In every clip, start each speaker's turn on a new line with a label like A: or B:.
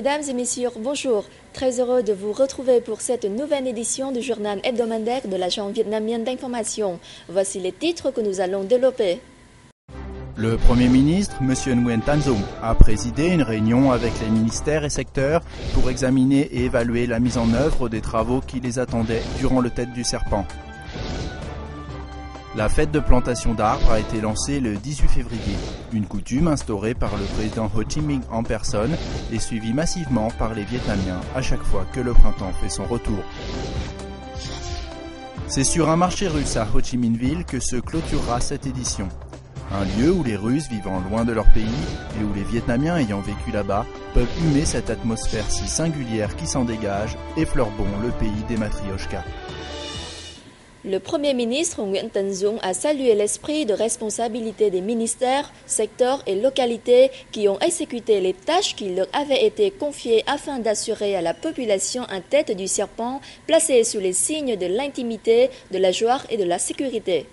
A: Mesdames et messieurs, bonjour. Très heureux de vous retrouver pour cette nouvelle édition du journal hebdomadaire de l'agence vietnamienne d'information. Voici les titres que nous allons développer.
B: Le Premier ministre, M. Nguyen Thanh Dung, a présidé une réunion avec les ministères et secteurs pour examiner et évaluer la mise en œuvre des travaux qui les attendaient durant le Tête du Serpent. La fête de plantation d'arbres a été lancée le 18 février, une coutume instaurée par le président Ho Chi Minh en personne et suivie massivement par les Vietnamiens à chaque fois que le printemps fait son retour. C'est sur un marché russe à Ho Chi Minh Ville que se clôturera cette édition. Un lieu où les Russes vivant loin de leur pays et où les Vietnamiens ayant vécu là-bas peuvent humer cette atmosphère si singulière qui s'en dégage et fleure bon le pays des matrioshkas.
A: Le Premier ministre Nguyen Thanh Dung a salué l'esprit de responsabilité des ministères, secteurs et localités qui ont exécuté les tâches qui leur avaient été confiées afin d'assurer à la population un Tête du Serpent placé sous les signes de l'intimité, de la joie et de la sécurité.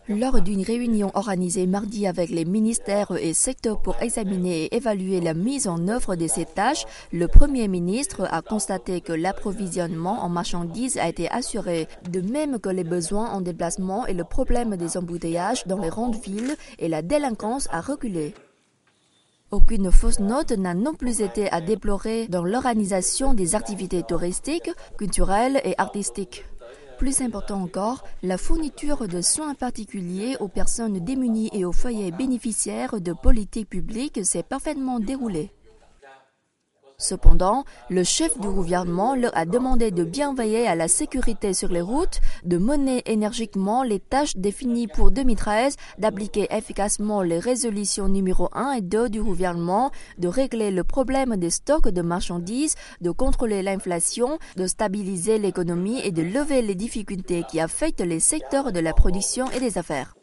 A: Lors d'une réunion organisée mardi avec les ministères et secteurs pour examiner et évaluer la mise en œuvre de ces tâches, le Premier ministre a constaté que l'approvisionnement en marchandises a été assuré, de même que les besoins en déplacement et le problème des embouteillages dans les grandes villes et la délinquance a reculé. Aucune fausse note n'a non plus été à déplorer dans l'organisation des activités touristiques, culturelles et artistiques. Plus important encore, la fourniture de soins particuliers aux personnes démunies et aux foyers bénéficiaires de politiques publiques s'est parfaitement déroulée. Cependant, le chef du gouvernement leur a demandé de bien veiller à la sécurité sur les routes, de mener énergiquement les tâches définies pour 2013, d'appliquer efficacement les résolutions numéro 1 et 2 du gouvernement, de régler le problème des stocks de marchandises, de contrôler l'inflation, de stabiliser l'économie et de lever les difficultés qui affectent les secteurs de la production et des affaires.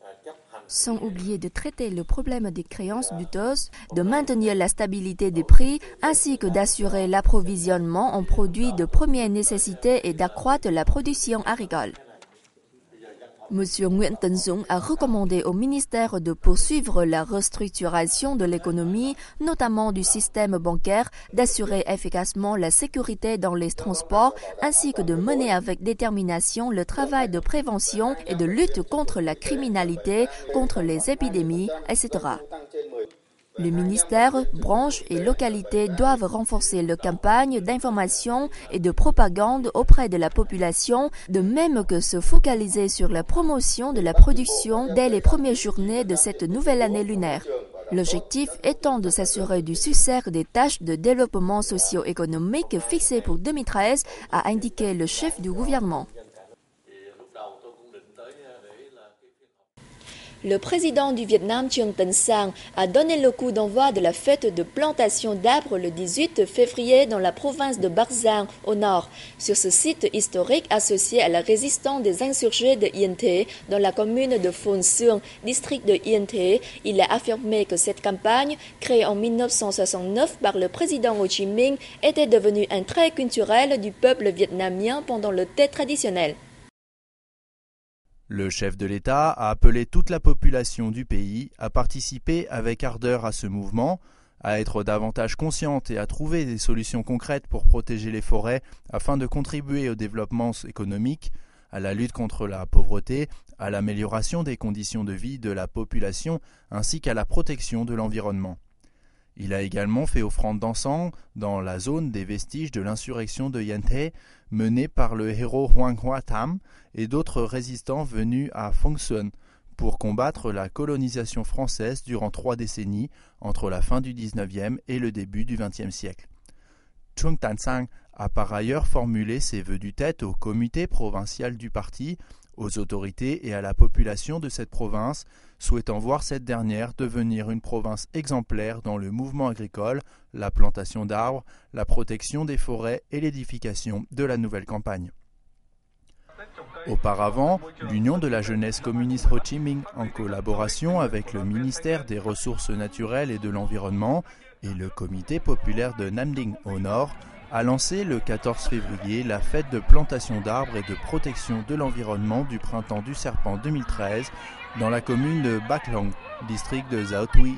A: Sans oublier de traiter le problème des créances douteuses, de maintenir la stabilité des prix, ainsi que d'assurer l'approvisionnement en produits de première nécessité et d'accroître la production agricole. M. Nguyen Thanh Dung a recommandé au ministère de poursuivre la restructuration de l'économie, notamment du système bancaire, d'assurer efficacement la sécurité dans les transports, ainsi que de mener avec détermination le travail de prévention et de lutte contre la criminalité, contre les épidémies, etc. Les ministères, branches et localités doivent renforcer leur campagne d'information et de propagande auprès de la population, de même que se focaliser sur la promotion de la production dès les premières journées de cette nouvelle année lunaire. L'objectif étant de s'assurer du succès des tâches de développement socio-économique fixées pour 2013, a indiqué le chef du gouvernement. Le président du Vietnam, Truong Tan Sang, a donné le coup d'envoi de la fête de plantation d'arbres le 18 février dans la province de Bắc Giang, au nord. Sur ce site historique associé à la résistance des insurgés de Yên Thế, dans la commune de Phon Xuong, district de Yên Thế, il a affirmé que cette campagne, créée en 1969 par le président Ho Chi Minh, était devenue un trait culturel du peuple vietnamien pendant le thé traditionnel.
B: Le chef de l'État a appelé toute la population du pays à participer avec ardeur à ce mouvement, à être davantage consciente et à trouver des solutions concrètes pour protéger les forêts afin de contribuer au développement économique, à la lutte contre la pauvreté, à l'amélioration des conditions de vie de la population ainsi qu'à la protection de l'environnement. Il a également fait offrande d'encens dans la zone des vestiges de l'insurrection de Yên Thế menée par le héros Hoang Hoa Tham et d'autres résistants venus à Phong Xuân pour combattre la colonisation française durant 3 décennies entre la fin du 19e et le début du 20e siècle. Truong Tan Sang a par ailleurs formulé ses vœux du tête au comité provincial du parti, aux autorités et à la population de cette province, souhaitant voir cette dernière devenir une province exemplaire dans le mouvement agricole, la plantation d'arbres, la protection des forêts et l'édification de la nouvelle campagne. Auparavant, l'Union de la jeunesse communiste Ho Chi Minh, en collaboration avec le ministère des Ressources naturelles et de l'Environnement et le comité populaire de Nam Dinh au nord, a lancé le 14 février la fête de plantation d'arbres et de protection de l'environnement du printemps du Serpent 2013 dans la commune de Bac Long, district de Giao Thuy.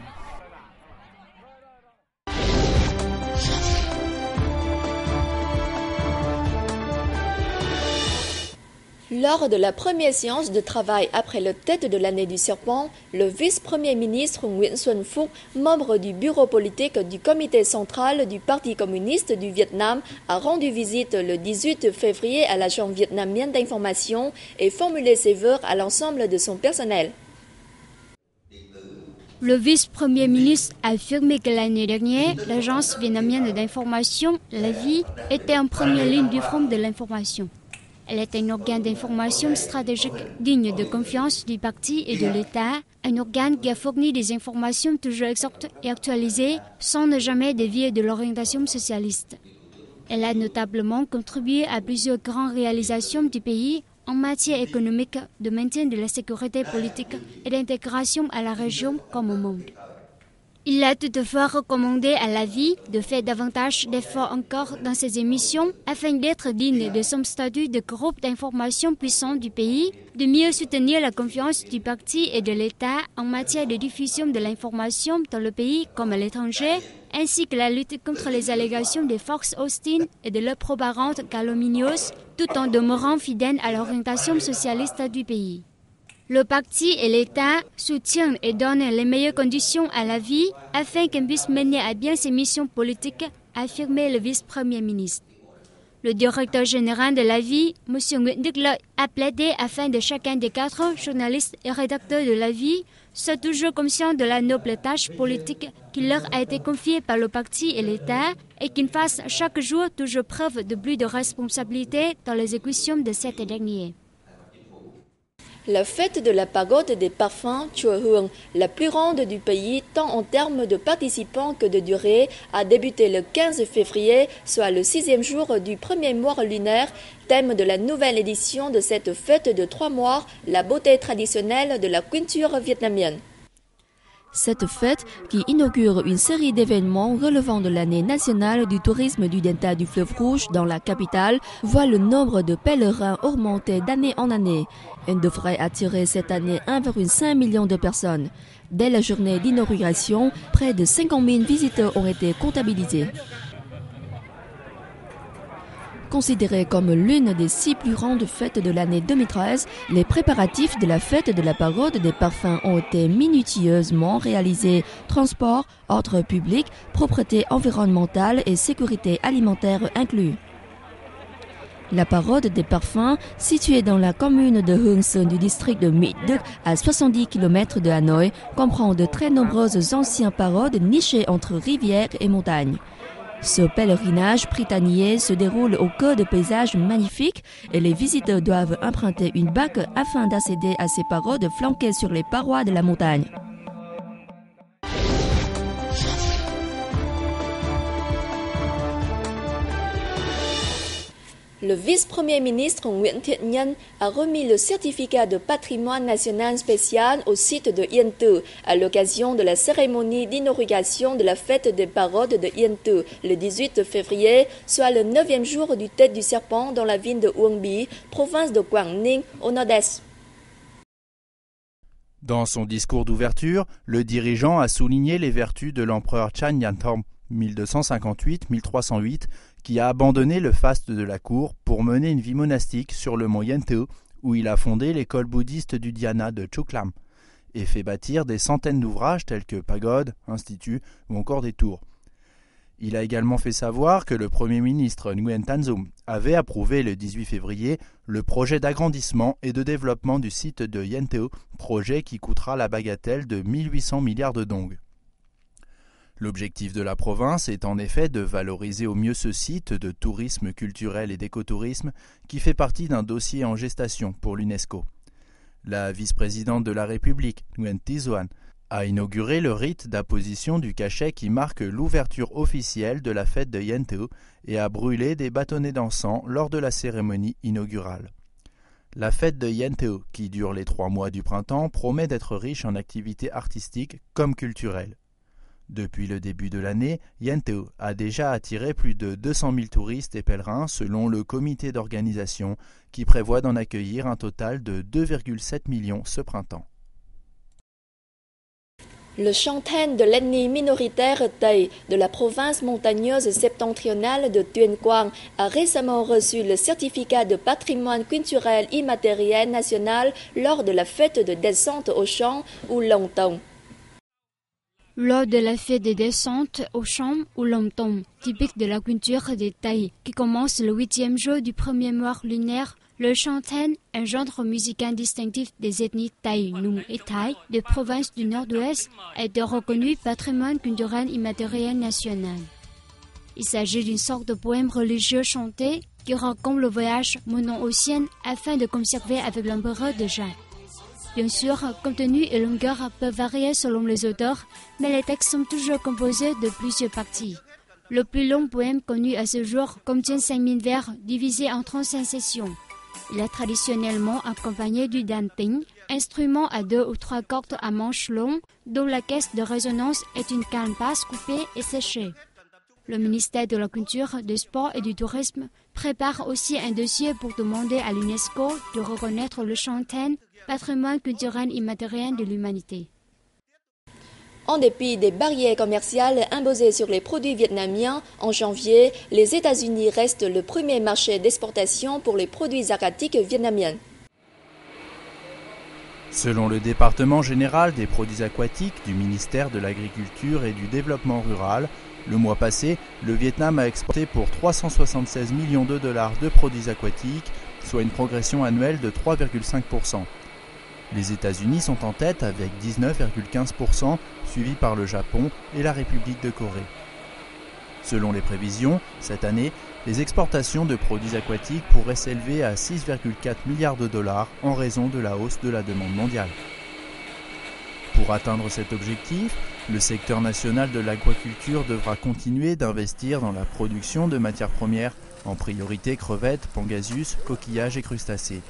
A: Lors de la première séance de travail après le tête de l'année du serpent, le vice-premier ministre Nguyễn Xuân Phúc, membre du bureau politique du comité central du Parti communiste du Vietnam, a rendu visite le 18 février à l'agence vietnamienne d'information et formulé ses vœux à l'ensemble de son personnel.
C: Le vice-premier ministre a affirmé que l'année dernière, l'agence vietnamienne d'information, l'AVI, était en première ligne du front de l'information. Elle est un organe d'information stratégique digne de confiance du parti et de l'État, un organe qui a fourni des informations toujours exactes et actualisées sans ne jamais dévier de l'orientation socialiste. Elle a notablement contribué à plusieurs grandes réalisations du pays en matière économique, de maintien de la sécurité politique et d'intégration à la région comme au monde. Il a toutefois recommandé à l'AVI de faire davantage d'efforts encore dans ses émissions afin d'être digne de son statut de groupe d'information puissant du pays, de mieux soutenir la confiance du parti et de l'État en matière de diffusion de l'information dans le pays comme à l'étranger, ainsi que la lutte contre les allégations des forces hostiles et de leur propagande calomnieuse, tout en demeurant fidèle à l'orientation socialiste du pays. Le parti et l'État soutiennent et donnent les meilleures conditions à la vie afin qu'elle puisse mener à bien ses missions politiques, a affirmé le vice-premier ministre. Le directeur général de la vie, M. Nguyễn Đức Lợi, a plaidé afin de chacun des 4 journalistes et rédacteurs de la vie soit toujours conscient de la noble tâche politique qui leur a été confiée par le parti et l'État et qu'ils fassent chaque jour toujours preuve de plus de responsabilité dans l'exécution de cette dernière.
A: La fête de la pagode des parfums Chùa Hương, la plus grande du pays tant en termes de participants que de durée, a débuté le 15 février, soit le 6e jour du premier mois lunaire, thème de la nouvelle édition de cette fête de 3 mois, la beauté traditionnelle de la culture vietnamienne.
D: Cette fête, qui inaugure une série d'événements relevant de l'année nationale du tourisme du delta du fleuve Rouge dans la capitale, voit le nombre de pèlerins augmenter d'année en année. Elle devrait attirer cette année 1,5 million de personnes. Dès la journée d'inauguration, près de 50 000 visiteurs ont été comptabilisés. Considérée comme l'une des 6 plus grandes fêtes de l'année 2013, les préparatifs de la fête de la pagode des parfums ont été minutieusement réalisés. Transport, ordre public, propreté environnementale et sécurité alimentaire inclus. La pagode des parfums, située dans la commune de Hương Sơn du district de Mỹ Đức, à 70 km de Hanoï, comprend de très nombreuses anciennes pagodes nichées entre rivières et montagnes. Ce pèlerinage printanier se déroule au cœur de paysages magnifiques et les visiteurs doivent emprunter une barque afin d'accéder à ces pagodes flanquées sur les parois de la montagne.
A: Le vice-premier ministre Nguyễn Thiện Nhân a remis le certificat de patrimoine national spécial au site de Yên Tử à l'occasion de la cérémonie d'inauguration de la fête des pagodes de Yên Tử le 18 février, soit le 9e jour du Tết du Serpent dans la ville de Uông Bí, province de Quảng Ninh, au nord-est.
B: Dans son discours d'ouverture, le dirigeant a souligné les vertus de l'empereur Chan Nhan Thom 1258-1308 qui a abandonné le faste de la cour pour mener une vie monastique sur le mont Yên Tử où il a fondé l'école bouddhiste du dhyana de Chuk Lam et fait bâtir des centaines d'ouvrages tels que pagodes, instituts ou encore des tours. Il a également fait savoir que le Premier ministre Nguyen Thanh Dung avait approuvé le 18 février le projet d'agrandissement et de développement du site de Yên Tử, projet qui coûtera la bagatelle de 1800 milliards de dong. L'objectif de la province est en effet de valoriser au mieux ce site de tourisme culturel et d'écotourisme qui fait partie d'un dossier en gestation pour l'UNESCO. La vice-présidente de la République, Nguyen Thi Xuan, a inauguré le rite d'apposition du cachet qui marque l'ouverture officielle de la fête de Yên Tử et a brûlé des bâtonnets d'encens lors de la cérémonie inaugurale. La fête de Yên Tử, qui dure les 3 mois du printemps, promet d'être riche en activités artistiques comme culturelles. Depuis le début de l'année, Yên Tử a déjà attiré plus de 200 000 touristes et pèlerins selon le comité d'organisation qui prévoit d'en accueillir un total de 2,7 millions ce printemps.
A: Le chanten de l'ethnie minoritaire Tây de la province montagneuse septentrionale de Tuyên Quang a récemment reçu le certificat de patrimoine culturel immatériel national lors de la fête de descente au chant ou Lồng Tông.
C: Lors de la fête de descente au chant ou Lồng Tông, typique de la culture des Tây, qui commence le 8e jour du premier mois lunaire, le chanten, un genre musical distinctif des ethnies Tây, Nùng et Thái des provinces du Nord-Ouest, a été reconnu patrimoine culturel immatériel national. Il s'agit d'une sorte de poème religieux chanté qui raconte le voyage mono-océan afin de conserver avec l'empereur de Jade. Bien sûr, contenu et longueur peuvent varier selon les auteurs, mais les textes sont toujours composés de plusieurs parties. Le plus long poème connu à ce jour contient 5000 vers divisés en 35 sessions. Il est traditionnellement accompagné du danting, instrument à 2 ou 3 cordes à manches longues, dont la caisse de résonance est une canne basse coupée et séchée. Le ministère de la Culture, du Sport et du Tourisme prépare aussi un dossier pour demander à l'UNESCO de reconnaître le chanten, patrimoine culturel immatériel de l'humanité.
A: En dépit des barrières commerciales imposées sur les produits vietnamiens, en janvier, les États-Unis restent le premier marché d'exportation pour les produits aquatiques vietnamiens.
B: Selon le département général des produits aquatiques du ministère de l'Agriculture et du Développement rural, le mois passé, le Vietnam a exporté pour 376 millions de dollars de produits aquatiques, soit une progression annuelle de 3,5%. Les États-Unis sont en tête avec 19,15%, suivis par le Japon et la République de Corée. Selon les prévisions, cette année, les exportations de produits aquatiques pourraient s'élever à 6,4 milliards de dollars en raison de la hausse de la demande mondiale. Pour atteindre cet objectif, le secteur national de l'aquaculture devra continuer d'investir dans la production de matières premières, en priorité crevettes, pangasius, coquillages et crustacés.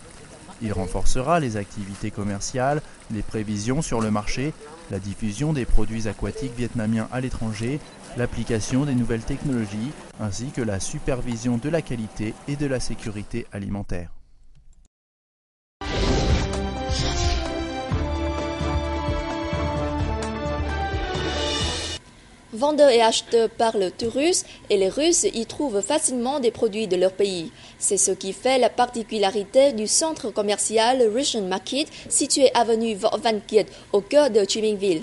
B: Il renforcera les activités commerciales, les prévisions sur le marché, la diffusion des produits aquatiques vietnamiens à l'étranger, l'application des nouvelles technologies, ainsi que la supervision de la qualité et de la sécurité alimentaire.
A: Vendeurs et acheteurs parlent tout russe et les Russes y trouvent facilement des produits de leur pays. C'est ce qui fait la particularité du centre commercial Russian Market situé avenue Võ Văn Kiệt au cœur de Ho Chi Minh Ville.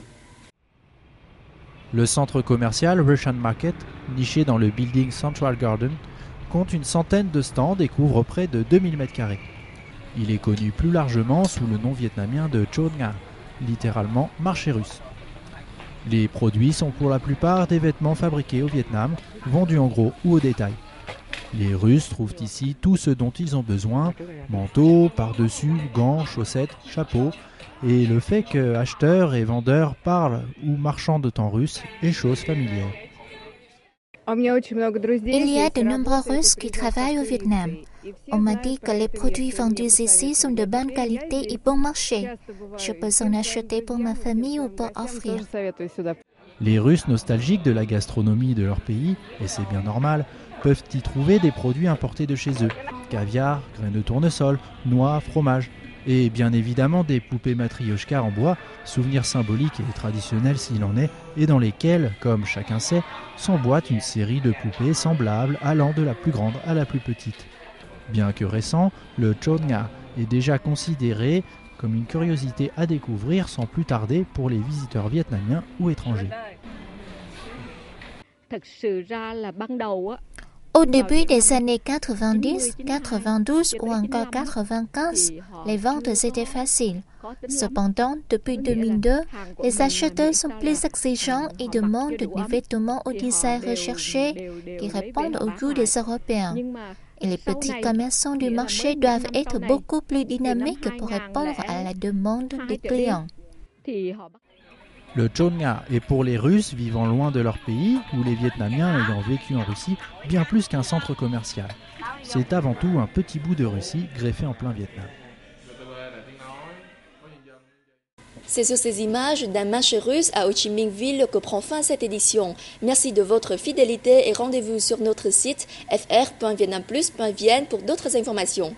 E: Le centre commercial Russian Market, niché dans le building Central Garden, compte une centaine de stands et couvre près de 2000 m². Il est connu plus largement sous le nom vietnamien de Chon Nga, littéralement marché russe. Les produits sont pour la plupart des vêtements fabriqués au Vietnam, vendus en gros ou au détail. Les Russes trouvent ici tout ce dont ils ont besoin, manteaux, pardessus, gants, chaussettes, chapeaux, et le fait que acheteurs et vendeurs parlent ou marchandent en russe est chose familière.
F: Il y a de nombreux Russes qui travaillent au Vietnam. On m'a dit que les produits vendus ici sont de bonne qualité et bon marché. Je peux en acheter pour ma famille ou pour offrir.
E: Les Russes nostalgiques de la gastronomie de leur pays, et c'est bien normal, peuvent y trouver des produits importés de chez eux. Caviar, graines de tournesol, noix, fromage. Et bien évidemment des poupées matrioshka en bois, souvenirs symboliques et traditionnels s'il en est, et dans lesquels, comme chacun sait, s'emboîte une série de poupées semblables allant de la plus grande à la plus petite. Bien que récent, le Chon Nga est déjà considéré comme une curiosité à découvrir sans plus tarder pour les visiteurs vietnamiens ou étrangers.
F: Au début des années 90, 92 ou encore 95, les ventes étaient faciles. Cependant, depuis 2002, les acheteurs sont plus exigeants et demandent des vêtements au design recherché qui répondent au goût des Européens. Et les petits commerçants du marché doivent être beaucoup plus dynamiques pour répondre à la demande des clients.
E: Le Chon Nga est pour les Russes vivant loin de leur pays ou les Vietnamiens ayant vécu en Russie bien plus qu'un centre commercial. C'est avant tout un petit bout de Russie greffé en plein Vietnam.
A: C'est sur ces images d'un marché russe à Ho Chi Minh Ville que prend fin cette édition. Merci de votre fidélité et rendez-vous sur notre site fr.vietnamplus.vn pour d'autres informations.